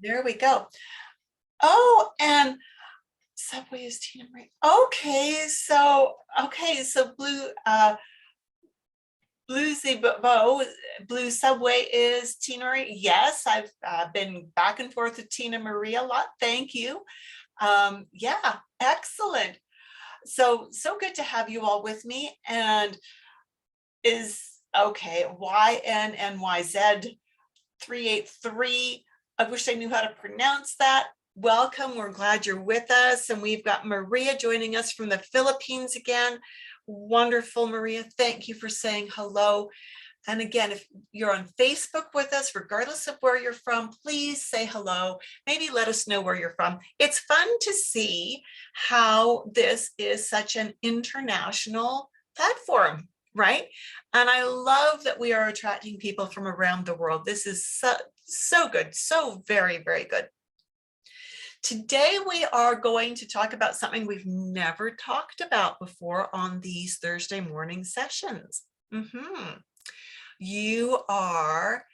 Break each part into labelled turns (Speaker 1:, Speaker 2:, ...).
Speaker 1: There we go. Oh, and Subway is Tina Marie. Okay, so Blue Subway is Tina Marie. Yes, I've been back and forth with Tina Marie a lot. Thank you. Yeah, excellent. So good to have you all with me. And is okay, YNNYZ 383. I wish I knew how to pronounce that. Welcome. We're glad you're with us. And we've got Maria joining us from the Philippines again. Wonderful, Maria. Thank you for saying hello. And again, if you're on Facebook with us, regardless of where you're from, please say hello. Maybe let us know where you're from. It's fun to see how this is such an international platform, right? And I love that we are attracting people from around the world. This is so good, so very, very good. Today, we are going to talk about something we've never talked about before on these Thursday morning sessions. You are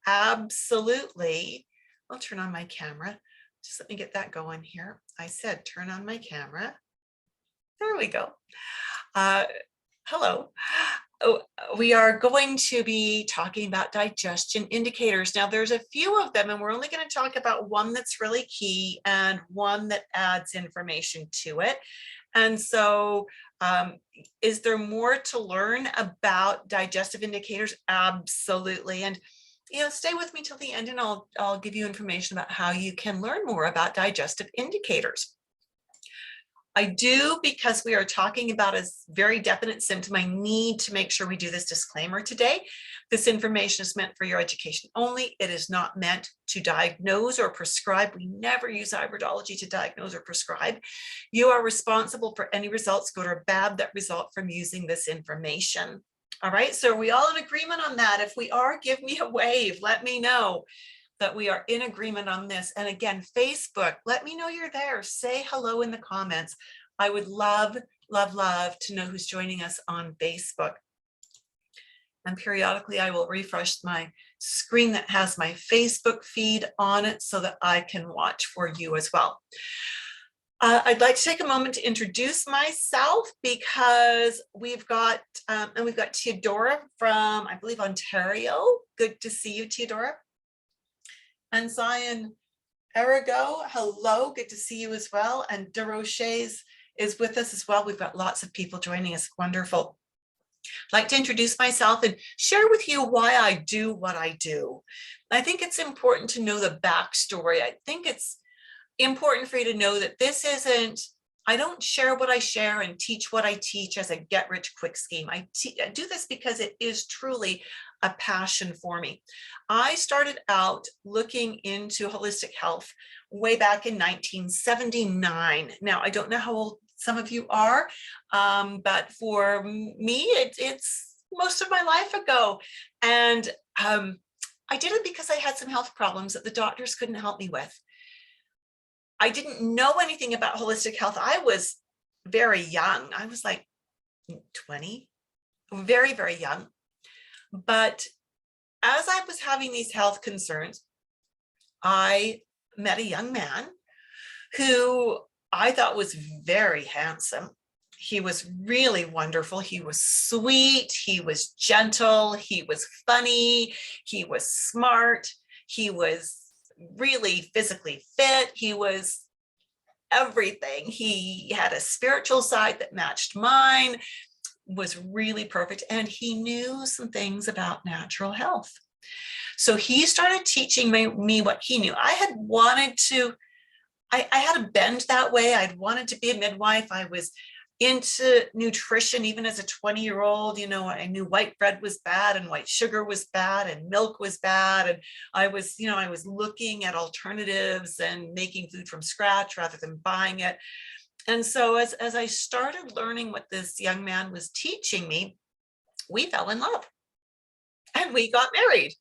Speaker 1: absolutely, I'll turn on my camera. Just let me get that going here. I said, turn on my camera. There we go. Hello. We are going to be talking about digestion indicators. Now, there's a few of them, and we're only going to talk about one that's really key and one that adds information to it. And so, is there more to learn about digestive indicators? Absolutely. And stay with me till the end, and I'll give you information about how you can learn more about digestive indicators. I do, because we are talking about a very definite symptom, I need to make sure we do this disclaimer today. This information is meant for your education only. It is not meant to diagnose or prescribe. We never use iridology to diagnose or prescribe. You are responsible for any results, good or bad, that result from using this information. All right, so are we all in agreement on that? If we are, give me a wave. Let me know that we are in agreement on this. And again, Facebook, let me know you're there. Say hello in the comments. I would love, love, love to know who's joining us on Facebook. And periodically I will refresh my screen that has my Facebook feed on it so that I can watch for you as well. I'd like to take a moment to introduce myself, because we've got Theodora from, I believe, Ontario. Good to see you, Theodora. And Zion Arago, hello, good to see you as well. And DeRoches is with us as well. We've got lots of people joining us. Wonderful. I'd like to introduce myself and share with you why I do what I do. I think it's important to know the backstory. I think it's important for you to know that this isn't, I don't share what I share and teach what I teach as a get-rich-quick scheme. I do this because it is truly a passion for me. I started out looking into holistic health way back in 1979. Now, I don't know how old some of you are, but for me, it's most of my life ago. And I did it because I had some health problems that the doctors couldn't help me with. I didn't know anything about holistic health. I was very young. I was like 20, very, very young. But as I was having these health concerns, I met a young man who I thought was very handsome. He was really wonderful. He was sweet. He was gentle. He was funny. He was smart. He was really physically fit. He was everything. He had a spiritual side that matched mine, was really perfect. And he knew some things about natural health. So he started teaching me what he knew. I had wanted to, I had a bend that way. I'd wanted to be a midwife. I was into nutrition, even as a 20-year-old. I knew white bread was bad and white sugar was bad and milk was bad. And I was looking at alternatives and making food from scratch rather than buying it. And so as I started learning what this young man was teaching me, we fell in love and we got married.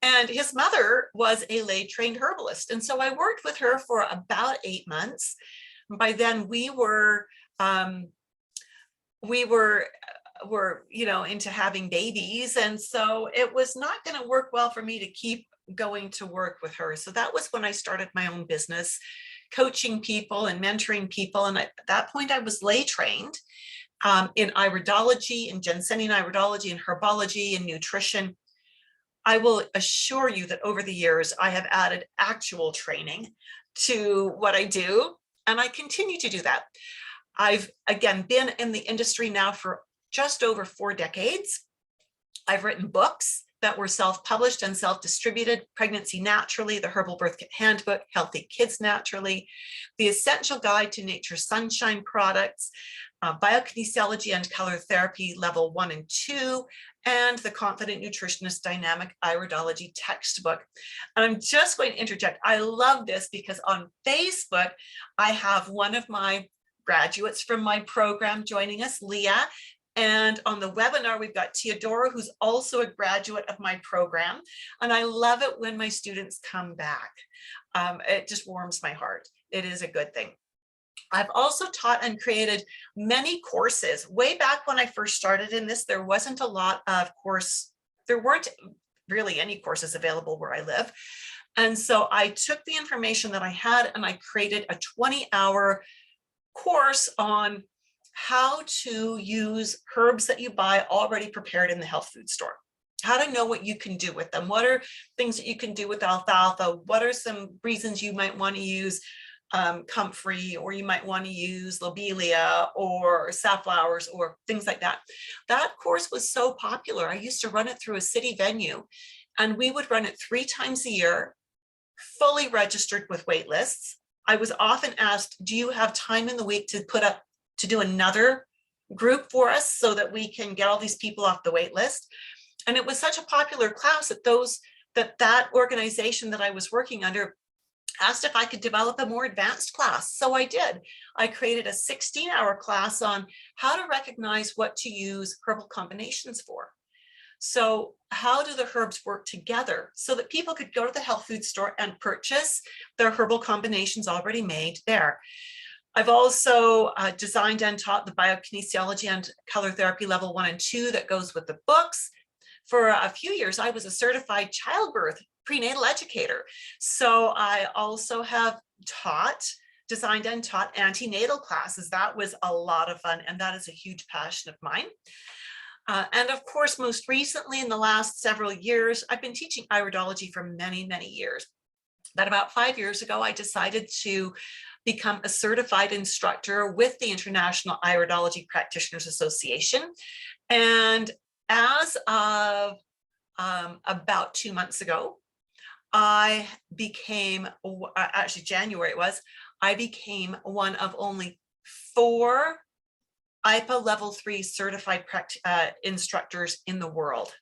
Speaker 1: And his mother was a lay-trained herbalist. And so I worked with her for about 8 months. By then we were into having babies. And so it was not going to work well for me to keep going to work with her. So that was when I started my own business, coaching people and mentoring people. And at that point, I was lay trained in iridology and ginseng iridology and herbology and nutrition. I will assure you that over the years, I have added actual training to what I do, and I continue to do that. I've, again, been in the industry now for just over 4 decades. I've written books that were self-published and self-distributed: Pregnancy Naturally, The Herbal Birth Kit Handbook, Healthy Kids Naturally, The Essential Guide to Nature's Sunshine Products, Biokinesiology and Color Therapy Level 1 and 2, and the Confident Nutritionist Dynamic Iridology Textbook. And I'm just going to interject. I love this because on Facebook, I have one of my graduates from my program joining us, Leah. And on the webinar, we've got Teodora, who's also a graduate of my program. And I love it when my students come back. It just warms my heart. It is a good thing. I've also taught and created many courses. Way back when I first started in this, there wasn't a lot of there weren't really any courses available where I live. And so I took the information that I had and I created a 20-hour course on how to use herbs that you buy already prepared in the health food store. How to know what you can do with them. What are things that you can do with alfalfa? What are some reasons you might want to use comfrey, or you might want to use lobelia or safflowers or things like that. That course was so popular. I used to run it through a city venue, and we would run it 3 times a year, fully registered with wait lists. I was often asked, do you have time in the week to do another group for us so that we can get all these people off the wait list? And it was such a popular class that that organization that I was working under asked if I could develop a more advanced class. So I did. I created a 16-hour class on how to recognize what to use herbal combinations for. So how do the herbs work together so that people could go to the health food store and purchase their herbal combinations already made there. I've also designed and taught the Biokinesiology and Color Therapy Level 1 and 2 that goes with the books. For a few years, I was a certified childbirth prenatal educator. So I also have designed and taught antenatal classes. That was a lot of fun, and that is a huge passion of mine. And of course, most recently in the last several years, I've been teaching iridology for many, many years. But about 5 years ago, I decided to become a certified instructor with the International Iridology Practitioners Association. And as of about 2 months ago, I became, actually January it was, I became one of only 4 IPA level 3 certified instructors in the world.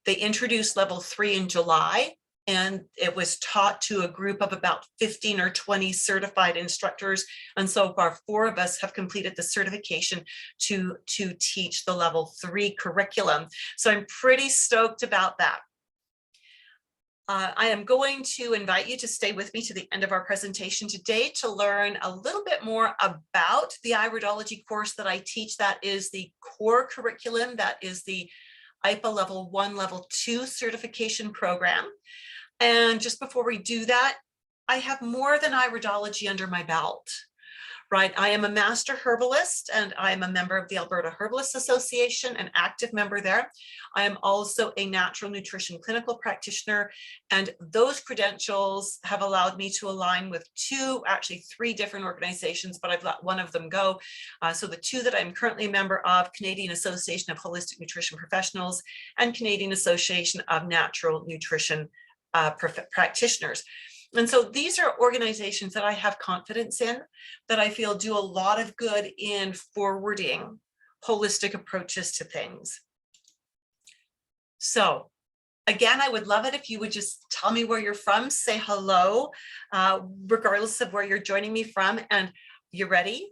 Speaker 1: They introduced level 3 in July, and it was taught to a group of about 15 or 20 certified instructors. And so far, 4 of us have completed the certification to teach the level 3 curriculum. So I'm pretty stoked about that. I am going to invite you to stay with me to the end of our presentation today to learn a little bit more about the iridology course that I teach. That is the core curriculum. That is the IPA level 1, level 2 certification program. And just before we do that, I have more than iridology under my belt. Right, I am a master herbalist, and I am a member of the Alberta Herbalist Association, an active member there. I am also a natural nutrition clinical practitioner, and those credentials have allowed me to align with 2, actually 3 different organizations, but I've let one of them go. So the 2 that I'm currently a member of, Canadian Association of Holistic Nutrition Professionals and Canadian Association of Natural Nutrition Practitioners. And so these are organizations that I have confidence in, that I feel do a lot of good in forwarding holistic approaches to things. So again, I would love it if you would just tell me where you're from, say hello, regardless of where you're joining me from. And you ready?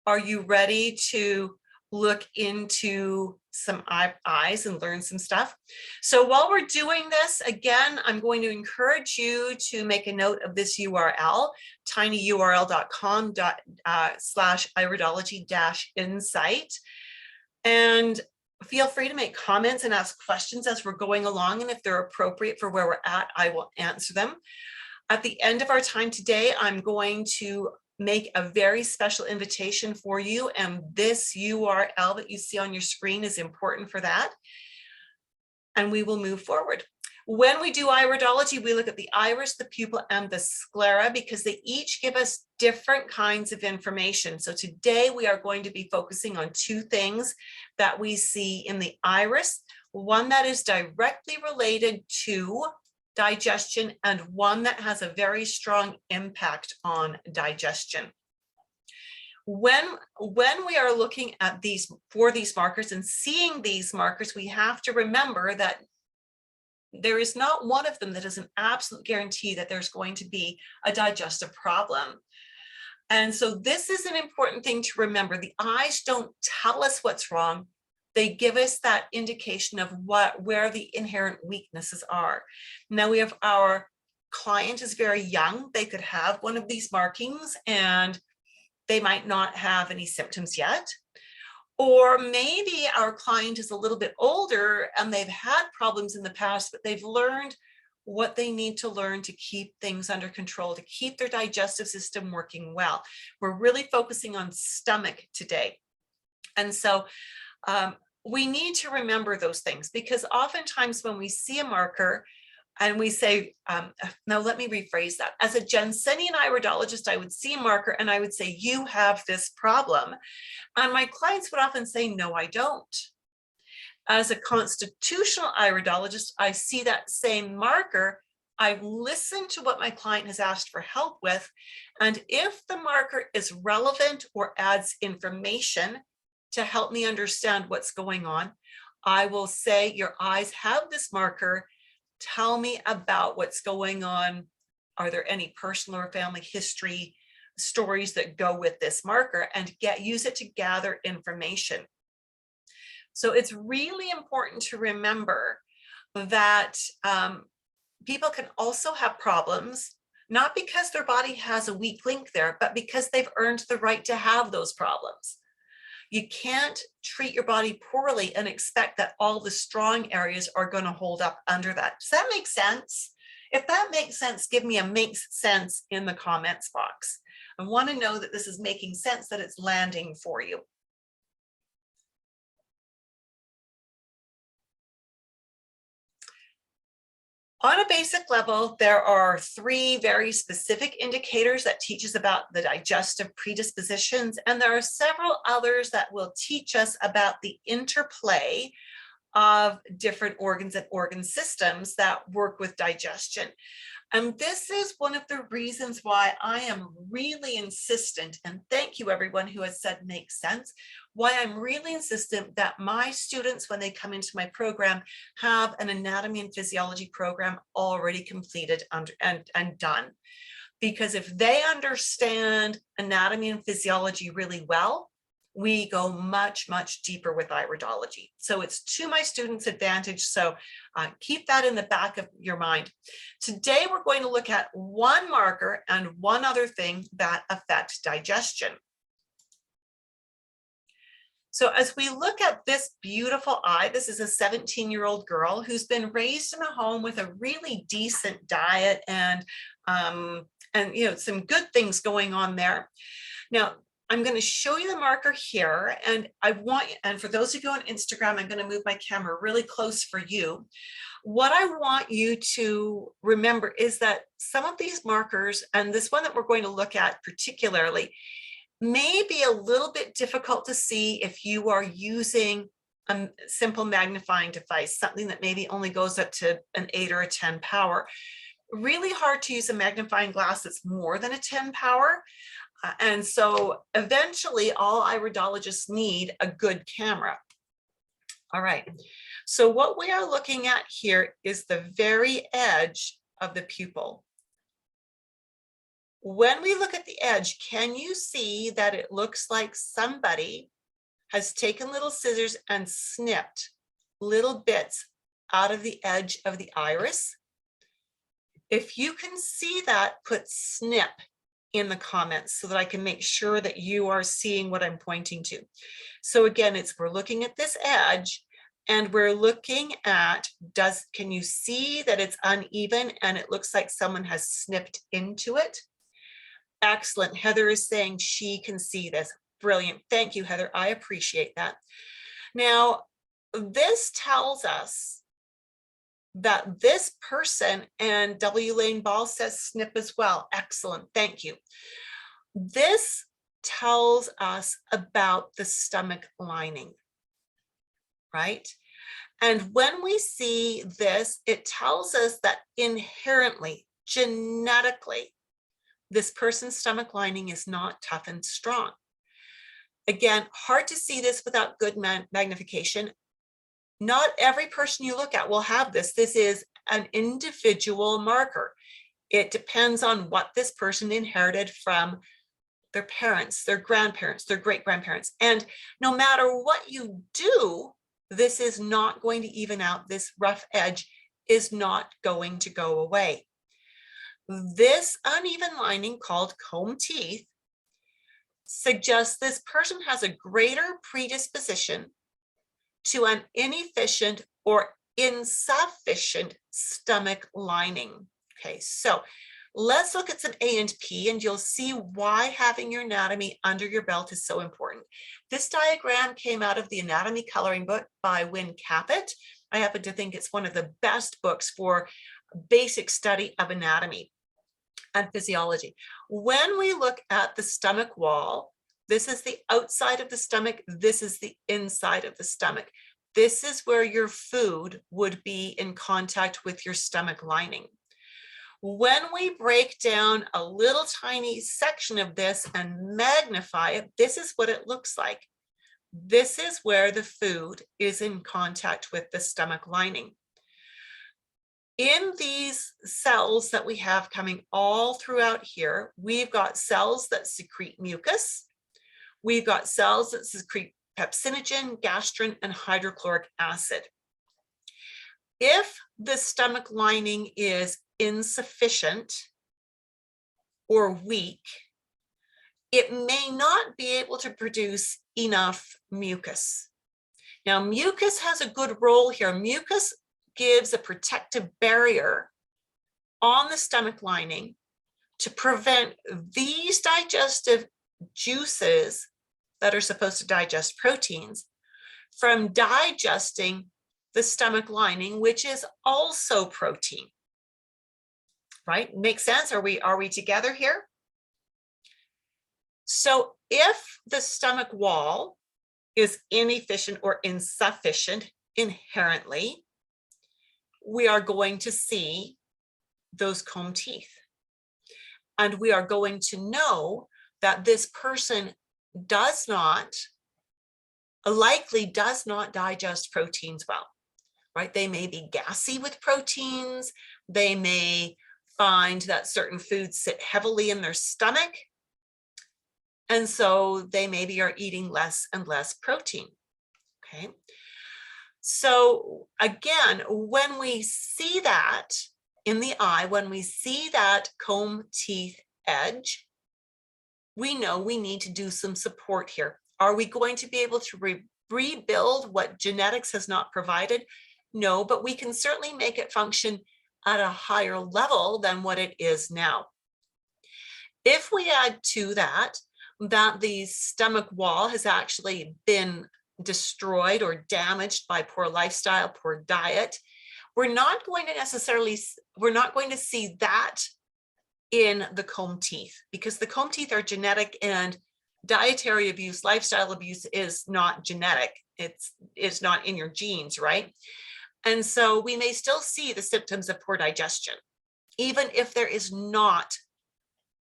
Speaker 1: Are you ready to look into some eyes and learn some stuff? So while we're doing this, again, I'm going to encourage you to make a note of this URL, tinyurl.com/iridology-insight. And Feel free to make comments and ask questions as we're going along, and if they're appropriate for where we're at, I will answer them. At the end of our time today, I'm going to make a very special invitation for you, and this URL that you see on your screen is important for that. And we will move forward. When we do iridology, we look at the iris, the pupil, and the sclera because they each give us different kinds of information. So today we are going to be focusing on two things that we see in the iris, one that is directly related to digestion and one that has a very strong impact on digestion. When we are looking at these markers and seeing these markers, we have to remember that there is not one of them that is an absolute guarantee that there's going to be a digestive problem. And so this is an important thing to remember. The eyes don't tell us what's wrong. They give us that indication of where the inherent weaknesses are. Now we have our client is very young. They could have one of these markings and they might not have any symptoms yet. Or maybe our client is a little bit older and they've had problems in the past, but they've learned what they need to learn to keep things under control, to keep their digestive system working well. We're really focusing on stomach today. And so we need to remember those things because oftentimes when we see a marker, and we say, now let me rephrase that. As a Jensenian iridologist, I would see a marker and I would say, you have this problem. And my clients would often say, no, I don't. As a constitutional iridologist, I see that same marker. I listen to what my client has asked for help with. And if the marker is relevant or adds information to help me understand what's going on, I will say, your eyes have this marker. Tell me about what's going on. Are there any personal or family history stories that go with this marker, and use it to gather information. So it's really important to remember that people can also have problems, not because their body has a weak link there, but because they've earned the right to have those problems. You can't treat your body poorly and expect that all the strong areas are going to hold up under that. Does that make sense? If that makes sense, give me a makes sense in the comments box. I want to know that this is making sense, that it's landing for you. On a basic level, there are 3 very specific indicators that teach us about the digestive predispositions, and there are several others that will teach us about the interplay of different organs and organ systems that work with digestion. And this is one of the reasons why I am really insistent, and thank you everyone who has said makes sense, why I'm really insistent that my students, when they come into my program, have an anatomy and physiology program already completed and done. Because if they understand anatomy and physiology really well, we go much, much deeper with iridology. So it's to my students' advantage. So keep that in the back of your mind. Today, we're going to look at one marker and one other thing that affects digestion. So as we look at this beautiful eye, this is a 17-year-old girl who's been raised in a home with a really decent diet and some good things going on there. Now, I'm going to show you the marker here, and for those of you on Instagram, I'm going to move my camera really close for you. What I want you to remember is that some of these markers, and this one that we're going to look at particularly, may be a little bit difficult to see if you are using a simple magnifying device, something that maybe only goes up to an 8 or a 10 power. Really hard to use a magnifying glass that's more than a 10 power. And so eventually all iridologists need a good camera. All right, so what we are looking at here is the very edge of the pupil. When we look at the edge, can you see that it looks like somebody has taken little scissors and snipped little bits out of the edge of the iris? If you can see that, put snip in the comments so that I can make sure that you are seeing what I'm pointing to. So again, we're looking at this edge, And we're looking at, can you see that it's uneven and it looks like someone has snipped into it? Excellent. Heather is saying she can see this. Brilliant. Thank you, Heather. I appreciate that. Now, this tells us that this person, and W. Lane Ball says snip as well. Excellent. Thank you. This tells us about the stomach lining, right? And when we see this, it tells us that inherently, genetically, this person's stomach lining is not tough and strong. Again, hard to see this without good magnification. Not every person you look at will have this. This is an individual marker. It depends on what this person inherited from their parents, their grandparents, their great-grandparents. And no matter what you do, this is not going to even out. This rough edge is not going to go away. This uneven lining, called comb teeth, suggests this person has a greater predisposition to an inefficient or insufficient stomach lining. Okay, so let's look at some A and P, and you'll see why having your anatomy under your belt is so important. This diagram came out of the anatomy coloring book by Wynne Caput. I happen to think it's one of the best books for basic study of anatomy and physiology. When we look at the stomach wall, this is the outside of the stomach, this is the inside of the stomach. This is where your food would be in contact with your stomach lining. When we break down a little tiny section of this and magnify it, this is what it looks like. This is where the food is in contact with the stomach lining. In these cells that we have coming all throughout here, we've got cells that secrete mucus. We've got cells that secrete pepsinogen, gastrin, and hydrochloric acid. If the stomach lining is insufficient or weak, it may not be able to produce enough mucus. Now, mucus has a good role here. Mucus gives a protective barrier on the stomach lining to prevent these digestive juices that are supposed to digest proteins from digesting the stomach lining, which is also protein. Right? Makes sense? Are we together here? So if the stomach wall is inefficient or insufficient inherently, we are going to see those comb teeth. And we are going to know that this person likely does not digest proteins well, right? They may be gassy with proteins. They may find that certain foods sit heavily in their stomach. And so they maybe are eating less and less protein, okay? So again, when we see that in the eye, when we see that comb teeth edge, we know we need to do some support here. Are we going to be able to rebuild what genetics has not provided? No, but we can certainly make it function at a higher level than what it is now. If we add to that the stomach wall has actually been destroyed or damaged by poor lifestyle, poor diet, we're not going to see that in the comb teeth, because the comb teeth are genetic and dietary abuse, lifestyle abuse is not genetic. It's not in your genes, right? And so we may still see the symptoms of poor digestion, even if there is not,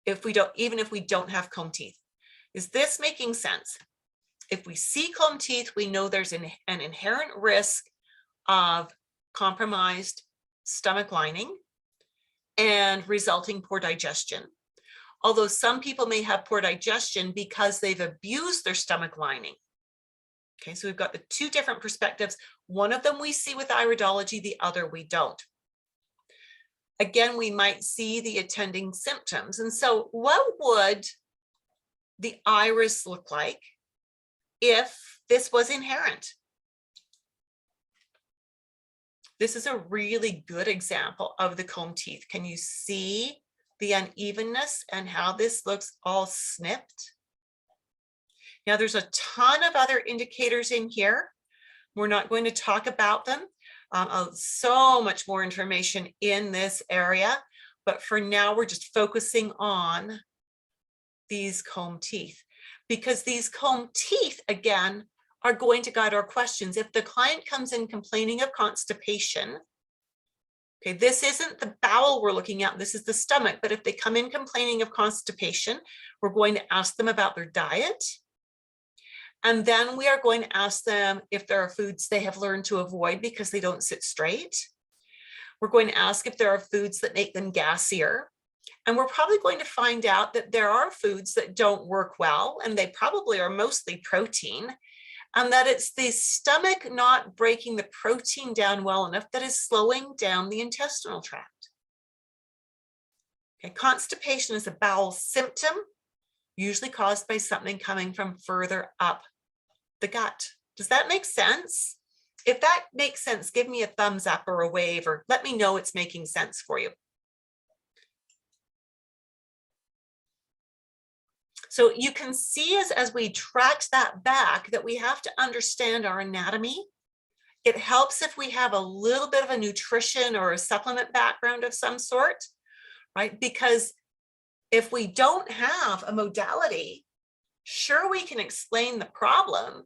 Speaker 1: even if we don't have comb teeth. Is this making sense? If we see comb teeth, we know there's an inherent risk of compromised stomach lining and resulting poor digestion. Although some people may have poor digestion because they've abused their stomach lining. Okay, so we've got the two different perspectives. One of them we see with iridology, the other we don't. Again, we might see the attending symptoms. And so what would the iris look like if this was inherent? This is a really good example of the comb teeth. Can you see the unevenness and how this looks all snipped? Now there's a ton of other indicators in here. We're not going to talk about them. So much more information in this area, but for now we're just focusing on these comb teeth, because these comb teeth, again, are going to guide our questions. If the client comes in complaining of constipation, okay, this isn't the bowel we're looking at, this is the stomach, but if they come in complaining of constipation, we're going to ask them about their diet. And then we are going to ask them if there are foods they have learned to avoid because they don't sit straight. We're going to ask if there are foods that make them gassier. And we're probably going to find out that there are foods that don't work well, and they probably are mostly protein, and that it's the stomach not breaking the protein down well enough that is slowing down the intestinal tract. Okay, constipation is a bowel symptom, usually caused by something coming from further up the gut. Does that make sense? If that makes sense, give me a thumbs up or a wave, or let me know it's making sense for you. So you can see as we tracked that back that we have to understand our anatomy. It helps if we have a little bit of a nutrition or a supplement background of some sort, right? Because if we don't have a modality, sure, we can explain the problem,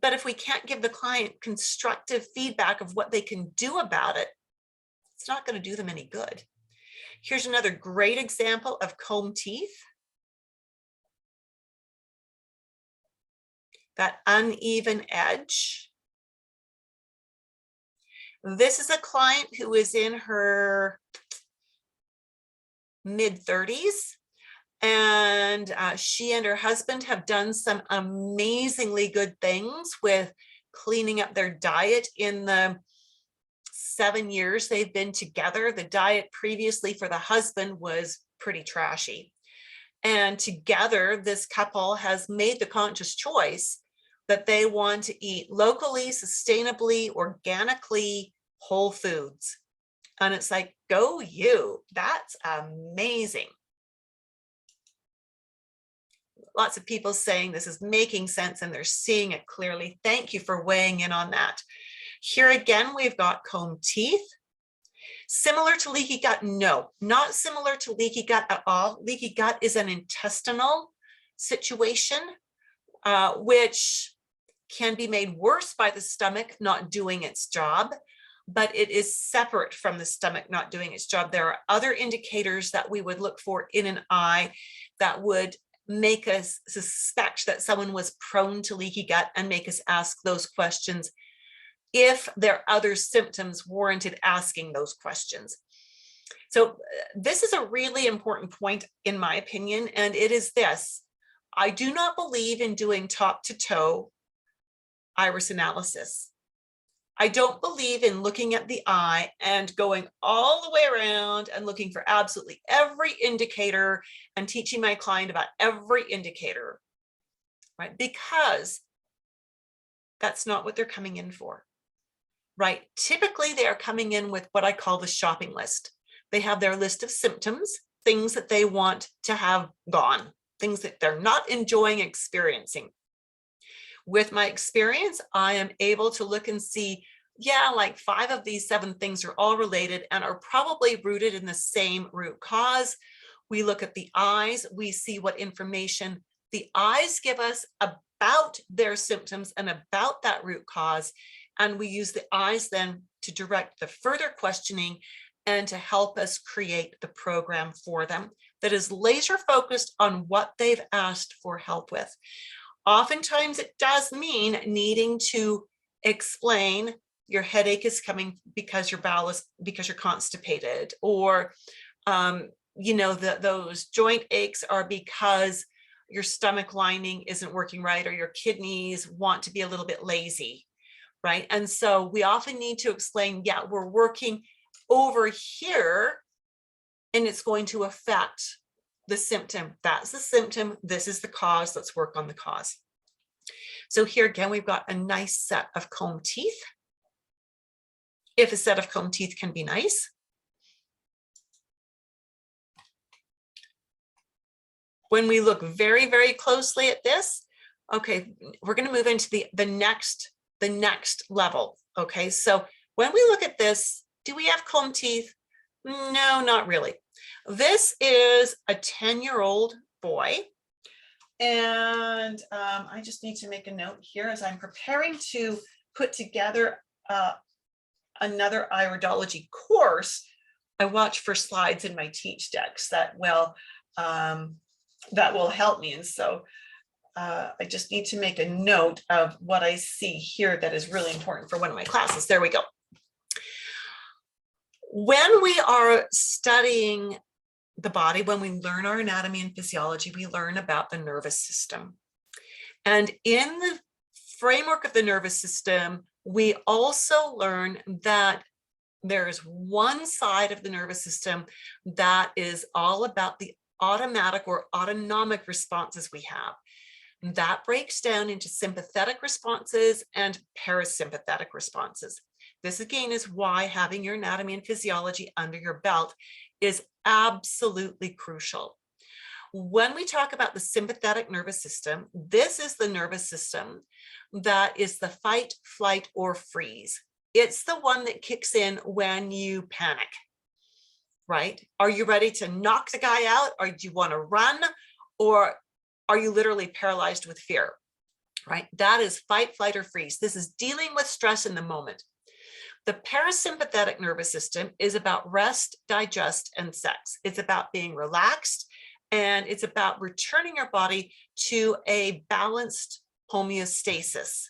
Speaker 1: but if we can't give the client constructive feedback of what they can do about it, it's not going to do them any good. Here's another great example of comb teeth. That uneven edge. This is a client who is in her mid-30s, and she and her husband have done some amazingly good things with cleaning up their diet in the 7 years they've been together. The diet previously for the husband was pretty trashy. And together, this couple has made the conscious choice that they want to eat locally, sustainably, organically, whole foods. And it's like, go you, that's amazing. Lots of people saying this is making sense and they're seeing it clearly. Thank you for weighing in on that. Here again, we've got comb teeth. Similar to leaky gut? No, not similar to leaky gut at all. Leaky gut is an intestinal situation, which can be made worse by the stomach not doing its job, but it is separate from the stomach not doing its job. There are other indicators that we would look for in an eye that would make us suspect that someone was prone to leaky gut and make us ask those questions if there are other symptoms warranted asking those questions. So this is a really important point in my opinion, and it is this: I do not believe in doing top to toe iris analysis. I don't believe in looking at the eye and going all the way around and looking for absolutely every indicator and teaching my client about every indicator, right? Because that's not what they're coming in for, right? Typically, they are coming in with what I call the shopping list. They have their list of symptoms, things that they want to have gone, things that they're not enjoying experiencing. With my experience, I am able to look and see, yeah, like 5 of these 7 things are all related and are probably rooted in the same root cause. We look at the eyes, we see what information the eyes give us about their symptoms and about that root cause. And we use the eyes then to direct the further questioning and to help us create the program for them that is laser focused on what they've asked for help with. Oftentimes it does mean needing to explain your headache is coming because your bowel is, because you're constipated, or you know, those joint aches are because your stomach lining isn't working right, or your kidneys want to be a little bit lazy, right? And so we often need to explain, yeah, we're working over here and it's going to affect the symptom. That's the symptom. This is the cause. Let's work on the cause. So here again, we've got a nice set of comb teeth. if a set of comb teeth can be nice. When we look very, very closely at this, okay, we're going to move into the next level. Okay, so when we look at this, do we have comb teeth? No, not really. This is a 10-year-old boy. And I just need to make a note here as I'm preparing to put together another iridology course. I watch for slides in my teach decks that will help me. And so I just need to make a note of what I see here that is really important for one of my classes. There we go. When we are studying the body, when we learn our anatomy and physiology, we learn about the nervous system. And in the framework of the nervous system, we also learn that there's one side of the nervous system that is all about the automatic or autonomic responses we have. That breaks down into sympathetic responses and parasympathetic responses. This again is why having your anatomy and physiology under your belt is absolutely crucial. When we talk about the sympathetic nervous system, this is the nervous system that is the fight, flight, or freeze. It's the one that kicks in when you panic, right? Are you ready to knock the guy out, or do you want to run, or are you literally paralyzed with fear, right? That is fight, flight, or freeze. This is dealing with stress in the moment. The parasympathetic nervous system is about rest, digest, and sex. It's about being relaxed, and it's about returning your body to a balanced homeostasis,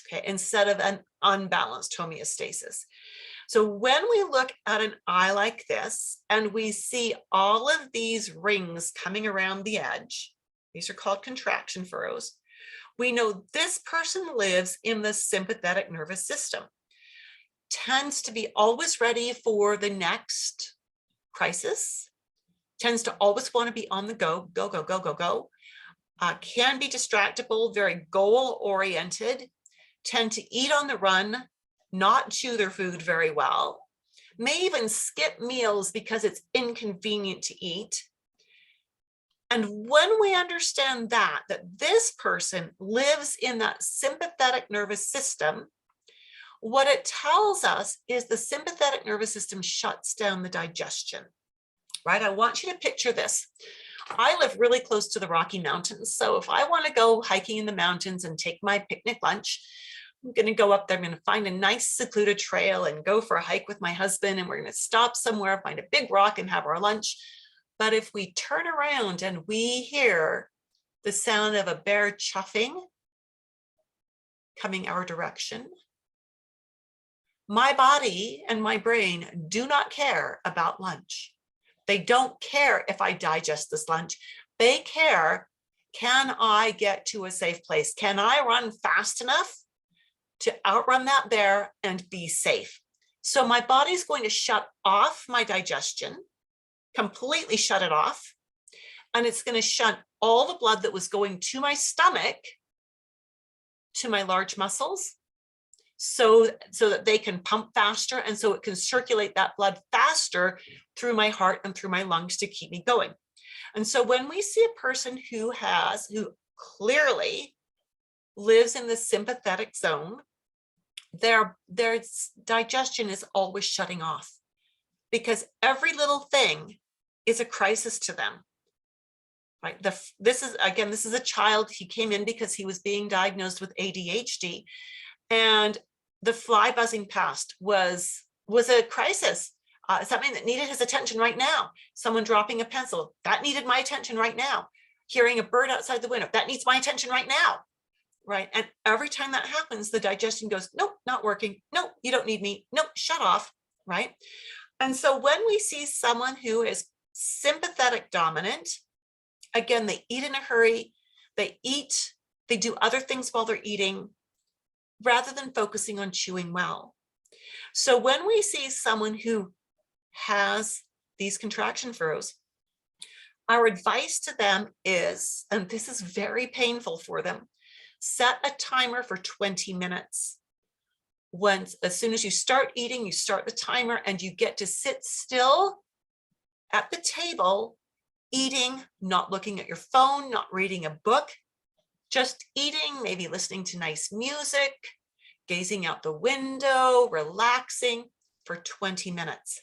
Speaker 1: okay, instead of an unbalanced homeostasis. So when we look at an eye like this, and we see all of these rings coming around the edge, these are called contraction furrows, we know this person lives in the sympathetic nervous system, tends to be always ready for the next crisis, tends to always want to be on the go, go, go, go, go, go, can be distractible, very goal-oriented, tend to eat on the run, not chew their food very well, may even skip meals because it's inconvenient to eat. And when we understand that this person lives in that sympathetic nervous system, what it tells us is the sympathetic nervous system shuts down the digestion, right? I want you to picture this. I live really close to the Rocky Mountains. So if I want to go hiking in the mountains and take my picnic lunch, I'm going to go up there. I'm going to find a nice secluded trail and go for a hike with my husband. And we're going to stop somewhere, find a big rock and have our lunch. But if we turn around and we hear the sound of a bear chuffing coming our direction, my body and my brain do not care about lunch. They don't care if I digest this lunch. They care, can I get to a safe place? Can I run fast enough to outrun that bear and be safe? So my body's going to shut off my digestion, completely shut it off, and it's going to shunt all the blood that was going to my stomach to my large muscles, so that they can pump faster, and so it can circulate that blood faster through my heart and through my lungs to keep me going. And so when we see a person who clearly lives in the sympathetic zone, their digestion is always shutting off, because every little thing is a crisis to them, right? This is a child. He came in because he was being diagnosed with ADHD, and the fly buzzing past was a crisis. Something that needed his attention right now. Someone dropping a pencil, that needed my attention right now. Hearing a bird outside the window, that needs my attention right now, right? And every time that happens, the digestion goes, nope, not working. Nope, you don't need me. Nope, shut off, right? And so when we see someone who is sympathetic dominant, again, they eat in a hurry, they do other things while they're eating, rather than focusing on chewing well. So when we see someone who has these contraction furrows, our advice to them is, and this is very painful for them, set a timer for 20 minutes. as soon as you start eating, you start the timer and you get to sit still at the table, eating, not looking at your phone, not reading a book, just eating, maybe listening to nice music, gazing out the window, relaxing for 20 minutes.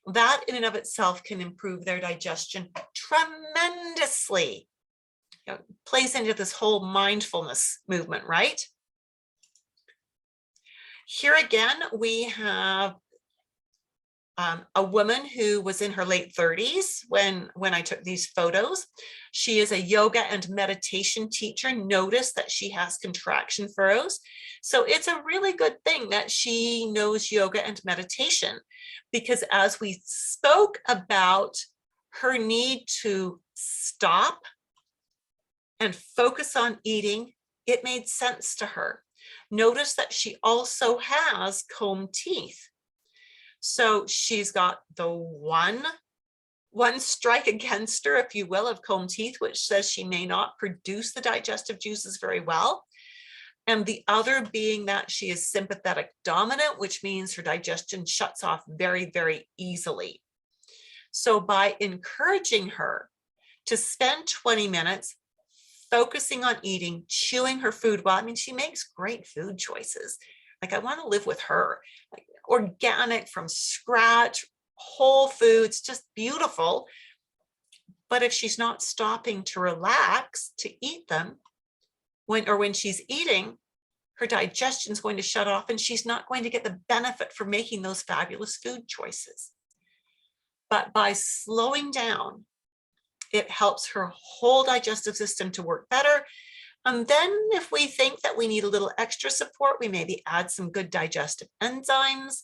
Speaker 1: That in and of itself can improve their digestion tremendously. It plays into this whole mindfulness movement, right? Here again, we have a woman who was in her late 30s when I took these photos. She is a yoga and meditation teacher. Notice that she has contraction furrows. So it's a really good thing that she knows yoga and meditation, because as we spoke about her need to stop and focus on eating, it made sense to her. Notice that she also has comb teeth. So she's got the one strike against her, if you will, of comb teeth, which says she may not produce the digestive juices very well. And the other being that she is sympathetic dominant, which means her digestion shuts off very, very easily. So by encouraging her to spend 20 minutes focusing on eating, chewing her food well, I mean, she makes great food choices. Like, I want to live with her. Like, organic, from scratch, whole foods, just beautiful. But if she's not stopping to relax to eat them, when she's eating, her digestion is going to shut off and she's not going to get the benefit for making those fabulous food choices. But by slowing down, it helps her whole digestive system to work better. And then if we think that we need a little extra support, we maybe add some good digestive enzymes,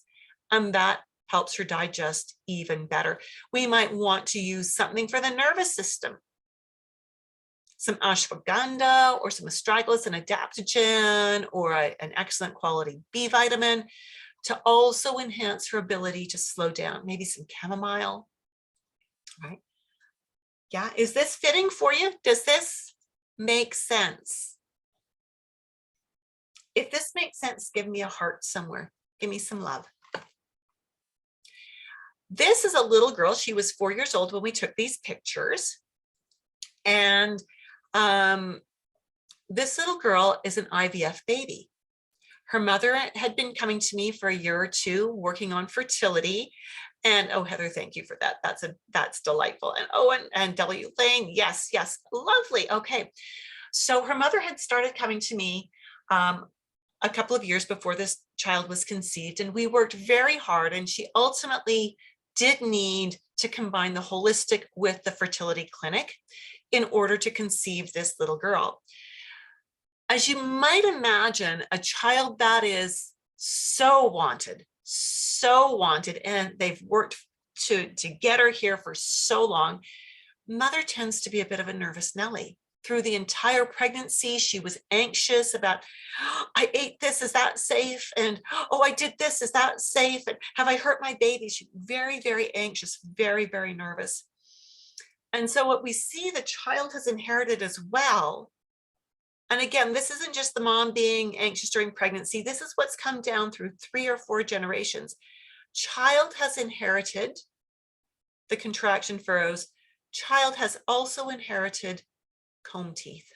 Speaker 1: and that helps her digest even better. We might want to use something for the nervous system, some ashwagandha or some astragalus and adaptogen, or an excellent quality B vitamin to also enhance her ability to slow down, maybe some chamomile, right? Yeah, is this fitting for you? Does this make sense? If this makes sense, give me a heart somewhere. Give me some love. This is a little girl. She was 4 years old when we took these pictures. And this little girl is an IVF baby. Her mother had been coming to me for a year or two, working on fertility. And oh, Heather, thank you for that. That's delightful. And oh, and W Lane, yes, lovely. Okay. So her mother had started coming to me a couple of years before this child was conceived, and we worked very hard, and she ultimately did need to combine the holistic with the fertility clinic in order to conceive this little girl. As you might imagine, a child that is so wanted, and they've worked to get her here for so long, mother tends to be a bit of a nervous Nelly. Through the entire pregnancy, she was anxious about, oh, I ate this, is that safe? And oh, I did this, is that safe? And have I hurt my baby? She's very, very anxious, very, very nervous. And so what we see the child has inherited as well. And again, this isn't just the mom being anxious during pregnancy. This is what's come down through 3 or 4 generations. Child has inherited the contraction furrows. Child has also inherited comb teeth.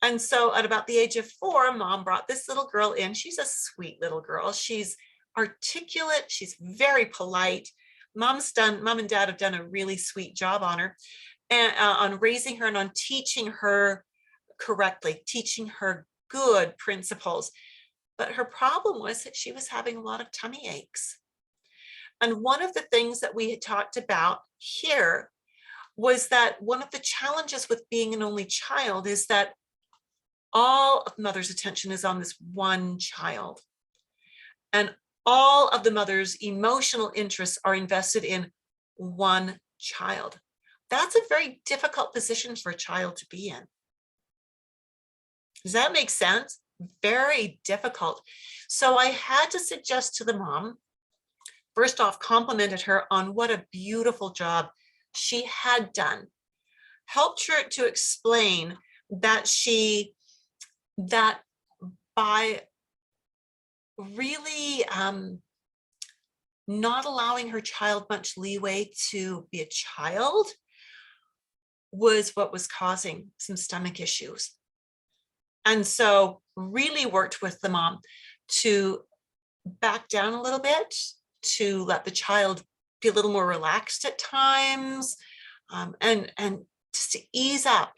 Speaker 1: And so at about the age of 4, mom brought this little girl in. She's a sweet little girl. She's articulate. She's very polite. Mom and dad have done a really sweet job on her, and on raising her and on teaching her correctly, teaching her good principles. But her problem was that she was having a lot of tummy aches. And one of the things that we had talked about here was that one of the challenges with being an only child is that all of mother's attention is on this one child. And all of the mother's emotional interests are invested in one child. That's a very difficult position for a child to be in. Does that make sense? Very difficult. So I had to suggest to the mom, first off, complimented her on what a beautiful job she had done, helped her to explain that by really not allowing her child much leeway to be a child was what was causing some stomach issues. And so really worked with the mom to back down a little bit, to let the child be a little more relaxed at times, and just to ease up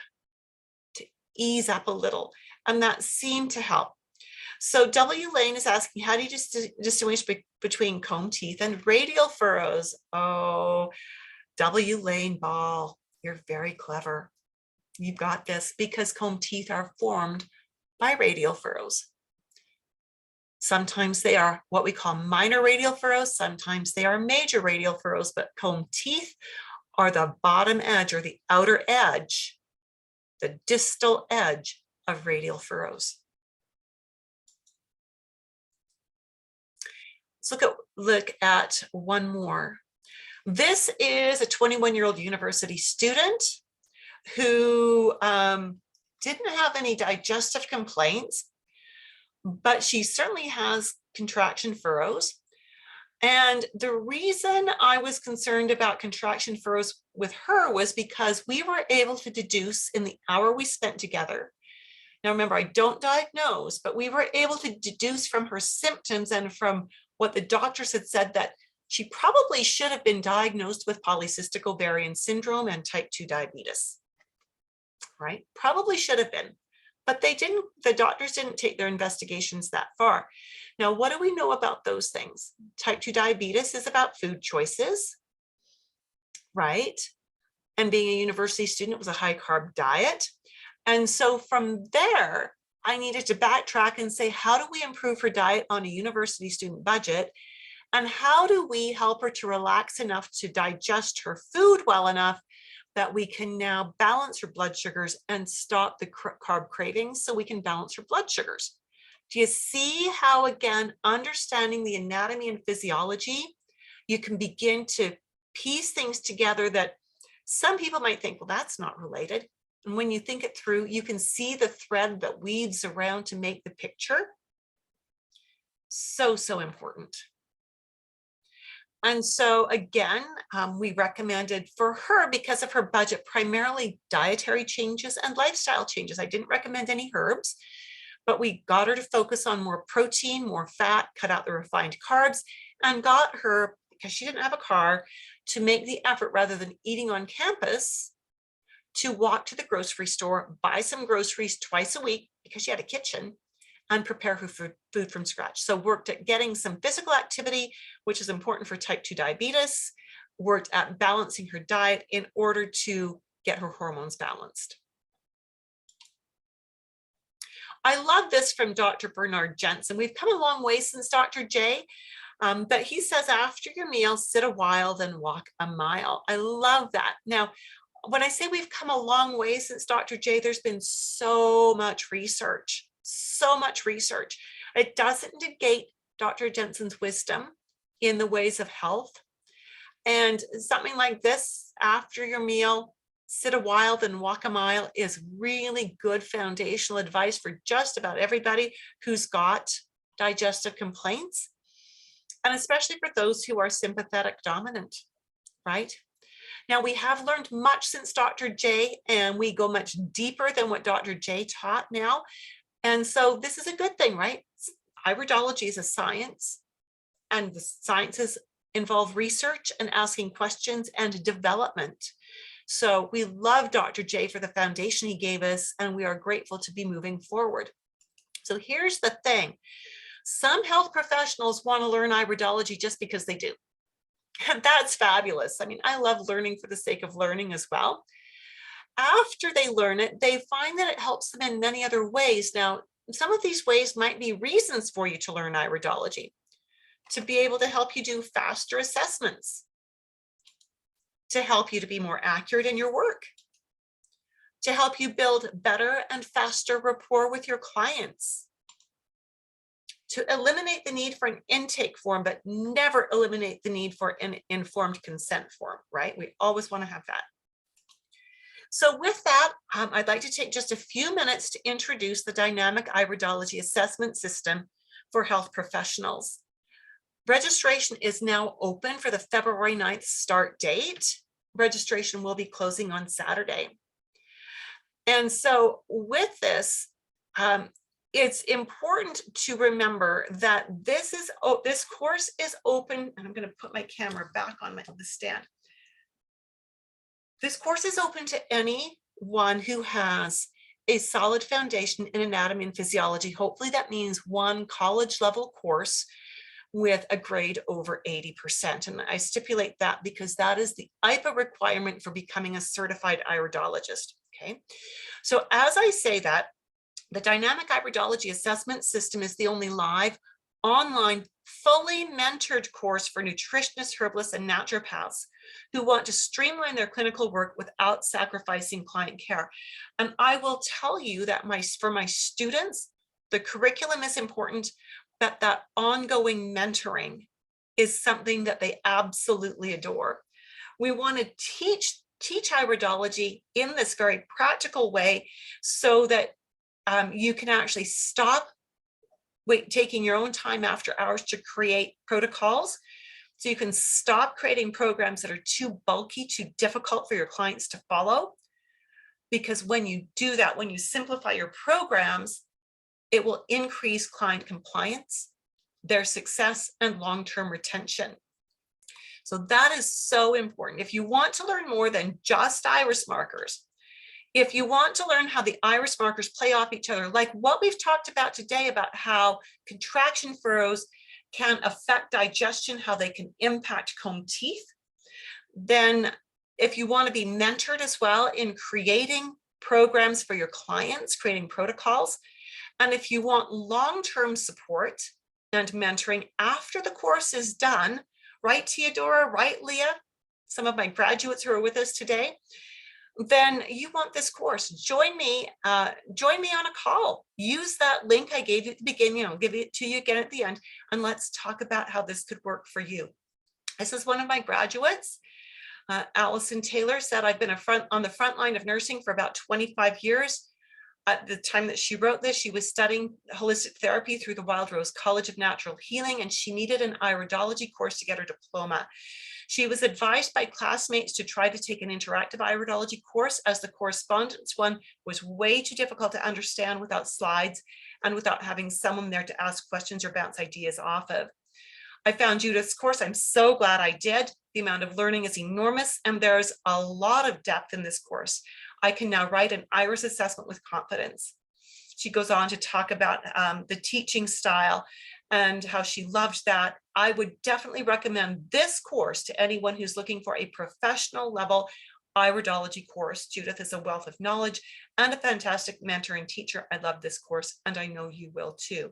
Speaker 1: a little. And that seemed to help. So W. Lane is asking, how do you distinguish between comb teeth and radial furrows? Oh, W. Lane Ball, you're very clever. You've got this, because comb teeth are formed by radial furrows. Sometimes they are what we call minor radial furrows. Sometimes they are major radial furrows, but comb teeth are the bottom edge or the outer edge, the distal edge of radial furrows. Let's look at one more. This is a 21-year-old university student who didn't have any digestive complaints, but she certainly has contraction furrows. And the reason I was concerned about contraction furrows with her was because we were able to deduce in the hour we spent together. Now, remember, I don't diagnose, but we were able to deduce from her symptoms and from what the doctors had said that she probably should have been diagnosed with polycystic ovarian syndrome and type 2 diabetes, right? Probably should have been, but they didn't, the doctors didn't take their investigations that far. Now, what do we know about those things? Type 2 diabetes is about food choices, right? And being a university student, it was a high carb diet. And so from there, I needed to backtrack and say, how do we improve her diet on a university student budget? And how do we help her to relax enough to digest her food well enough that we can now balance her blood sugars and stop the carb cravings so we can balance her blood sugars? Do you see how, again, understanding the anatomy and physiology, you can begin to piece things together that some people might think, well, that's not related. And when you think it through, you can see the thread that weaves around to make the picture. So, so important. And so again, we recommended for her, because of her budget, primarily dietary changes and lifestyle changes. I didn't recommend any herbs, but we got her to focus on more protein, more fat, cut out the refined carbs, and got her, because she didn't have a car, to make the effort, rather than eating on campus, to walk to the grocery store, buy some groceries twice a week, because she had a kitchen, and prepare her food from scratch. So worked at getting some physical activity, which is important for type 2 diabetes, worked at balancing her diet in order to get her hormones balanced. I love this from Dr. Bernard Jensen. We've come a long way since Dr. J, but he says, after your meal, sit a while, then walk a mile. I love that. Now, when I say we've come a long way since Dr. J, there's been so much research, so much research. It doesn't negate Dr. Jensen's wisdom in the ways of health. And something like this, after your meal, sit a while, then walk a mile, is really good foundational advice for just about everybody who's got digestive complaints, and especially for those who are sympathetic dominant, right? Now, we have learned much since Dr. J, and we go much deeper than what Dr. J taught now. And so this is a good thing, right? Iridology is a science, and the sciences involve research and asking questions and development. So we love Dr. J for the foundation he gave us, and we are grateful to be moving forward. So here's the thing. Some health professionals want to learn iridology just because they do. And that's fabulous. I mean, I love learning for the sake of learning as well. After they learn it, they find that it helps them in many other ways. Now, some of these ways might be reasons for you to learn iridology, to be able to help you do faster assessments, to help you to be more accurate in your work, to help you build better and faster rapport with your clients, to eliminate the need for an intake form, but never eliminate the need for an informed consent form, right? We always want to have that. So with that, I'd like to take just a few minutes to introduce the dynamic iridology assessment system for health professionals. Registration is now open for the February 9th start date. Registration will be closing on Saturday. And so with this, it's important to remember that this course is open, and I'm going to put my camera back on the stand. This course is open to anyone who has a solid foundation in anatomy and physiology. Hopefully that means one college level course with a grade over 80%. And I stipulate that because that is the IPA requirement for becoming a certified iridologist. Okay, so as I say that, the dynamic iridology assessment system is the only live, online, fully mentored course for nutritionists, herbalists, and naturopaths who want to streamline their clinical work without sacrificing client care. And I will tell you that for my students, the curriculum is important, but that ongoing mentoring is something that they absolutely adore. We want to teach iridology in this very practical way so that you can actually stop taking your own time after hours to create protocols. So you can stop creating programs that are too bulky, too difficult for your clients to follow. Because when you do that, when you simplify your programs, it will increase client compliance, their success, and long-term retention. So that is so important. If you want to learn more than just iris markers, if you want to learn how the iris markers play off each other, like what we've talked about today about how contraction furrows can affect digestion, how they can impact comb teeth, then if you want to be mentored as well in creating programs for your clients, creating protocols, and if you want long-term support and mentoring after the course is done, right, Theodora, right, Leah, some of my graduates who are with us today, then you want this course. Join me on a call. Use that link I gave you at the beginning, I'll give it to you again at the end, and let's talk about how this could work for you. This is one of my graduates. Allison Taylor said, I've been on the front line of nursing for about 25 years. At the time that she wrote this, she was studying holistic therapy through the Wild Rose College of Natural Healing, and she needed an iridology course to get her diploma. She was advised by classmates to try to take an interactive iridology course, as the correspondence one was way too difficult to understand without slides and without having someone there to ask questions or bounce ideas off of. I found Judith's course. I'm so glad I did. The amount of learning is enormous, and there's a lot of depth in this course. I can now write an iris assessment with confidence. She goes on to talk about the teaching style and how she loved that. I would definitely recommend this course to anyone who's looking for a professional level iridology course. Judith is a wealth of knowledge and a fantastic mentor and teacher. I love this course, and I know you will too.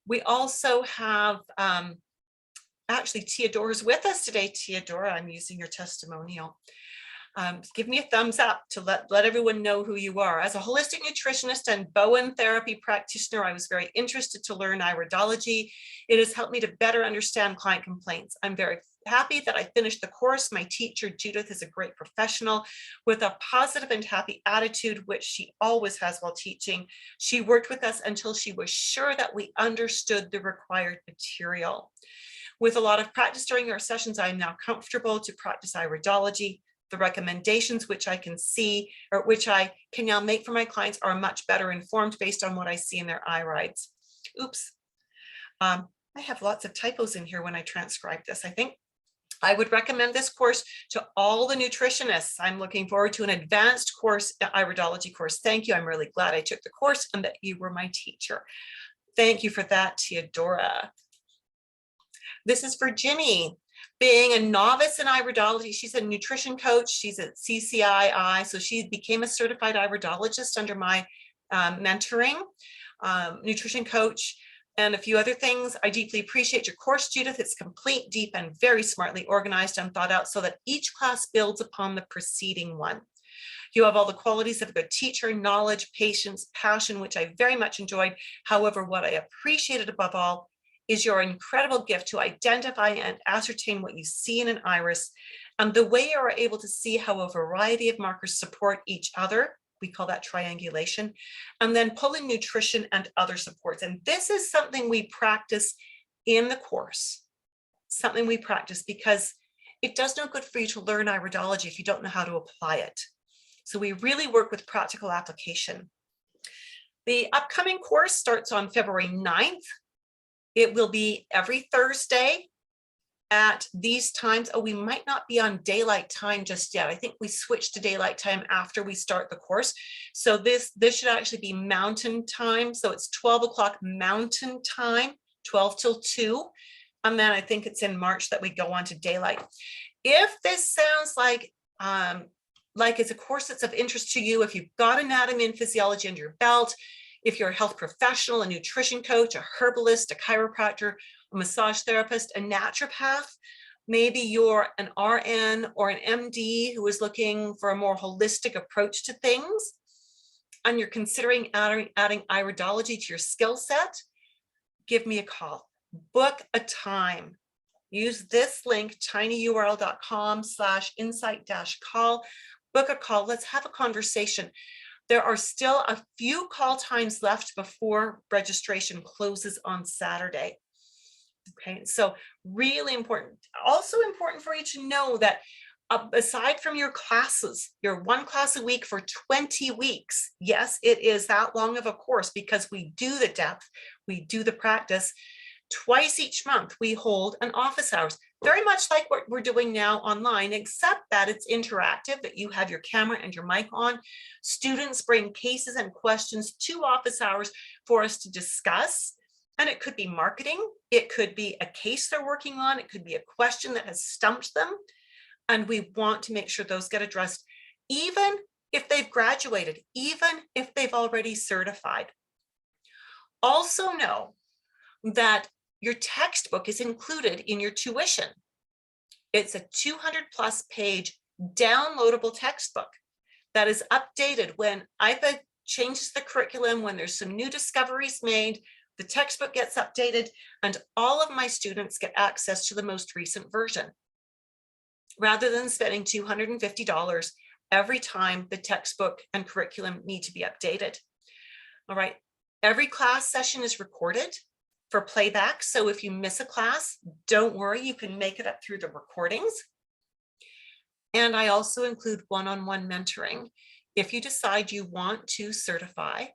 Speaker 1: We also have, actually, Theodora's with us today. Theodora, I'm using your testimonial. Give me a thumbs up to let everyone know who you are. As a holistic nutritionist and Bowen therapy practitioner, I was very interested to learn iridology. It has helped me to better understand client complaints. I'm very happy that I finished the course. My teacher, Judith, is a great professional with a positive and happy attitude, which she always has while teaching. She worked with us until she was sure that we understood the required material. With a lot of practice during our sessions, I am now comfortable to practice iridology. The recommendations which I can see, or which I can now make for my clients, are much better informed based on what I see in their iRides. Oops. I have lots of typos in here when I transcribe this, I think. I would recommend this course to all the nutritionists. I'm looking forward to an advanced course, iridology course. Thank you. I'm really glad I took the course and that you were my teacher. Thank you for that, Theodora. This is for Ginny. Being a novice in iridology, she's a nutrition coach. She's at CCII, so she became a certified iridologist under my mentoring, nutrition coach, and a few other things. I deeply appreciate your course, Judith. It's complete, deep, and very smartly organized and thought out so that each class builds upon the preceding one. You have all the qualities of a good teacher: knowledge, patience, passion, which I very much enjoyed. However, what I appreciated above all is your incredible gift to identify and ascertain what you see in an iris, And the way you are able to see how a variety of markers support each other, we call that triangulation, and then pull in nutrition and other supports. And this is something we practice in the course, something we practice because it does no good for you to learn iridology if you don't know how to apply it. So we really work with practical application. The upcoming course starts on February 9th. It will be every Thursday at these times. Oh, we might not be on daylight time just yet. I think we switched to daylight time after we start the course. So this should actually be mountain time. So it's 12 o'clock mountain time, 12 till 2. And then I think it's in March that we go on to daylight. If this sounds like it's a course that's of interest to you, if you've got anatomy and physiology under your belt, if you're a health professional, a nutrition coach, a herbalist, a chiropractor, a massage therapist, a naturopath, maybe you're an RN or an MD who is looking for a more holistic approach to things, and you're considering adding iridology to your skill set, give me a call. Book a time. Use this link, tinyurl.com/insight-call. Book a call. Let's have a conversation. There are still a few call times left before registration closes on Saturday. Okay, so really important. Also important for you to know that aside from your classes, your one class a week for 20 weeks, yes, it is that long of a course because we do the depth, we do the practice. Twice each month, we hold an office hours, very much like what we're doing now online, except that it's interactive, that you have your camera and your mic on. Students bring cases and questions to office hours for us to discuss. And it could be marketing. It could be a case they're working on. It could be a question that has stumped them. And we want to make sure those get addressed, even if they've graduated, even if they've already certified. Also know that your textbook is included in your tuition. It's a 200+ page downloadable textbook that is updated when IPA changes the curriculum, when there's some new discoveries made, the textbook gets updated, and all of my students get access to the most recent version, rather than spending $250 every time the textbook and curriculum need to be updated. All right, every class session is recorded for playback. So if you miss a class, don't worry, you can make it up through the recordings. And I also include one-on-one mentoring. If you decide you want to certify,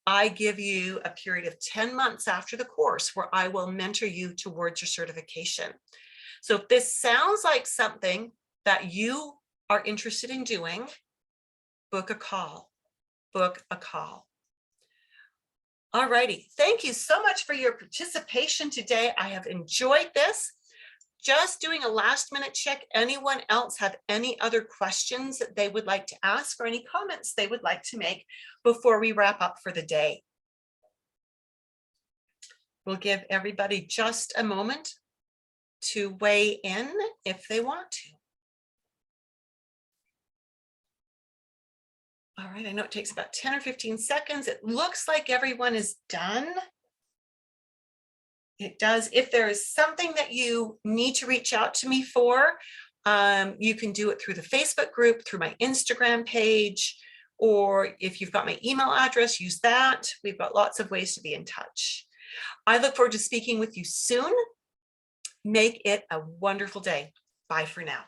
Speaker 1: I give you a period of 10 months after the course where I will mentor you towards your certification. So if this sounds like something that you are interested in doing, book a call, book a call. All righty. Thank you so much for your participation today. I have enjoyed this. Just doing a last minute check. Anyone else have any other questions that they would like to ask or any comments they would like to make before we wrap up for the day? We'll give everybody just a moment to weigh in if they want to. All right, I know it takes about 10 or 15 seconds. It looks like everyone is done. It does. If there is something that you need to reach out to me for, you can do it through the Facebook group, through my Instagram page, or if you've got my email address, use that. We've got lots of ways to be in touch. I look forward to speaking with you soon. Make it a wonderful day. Bye for now.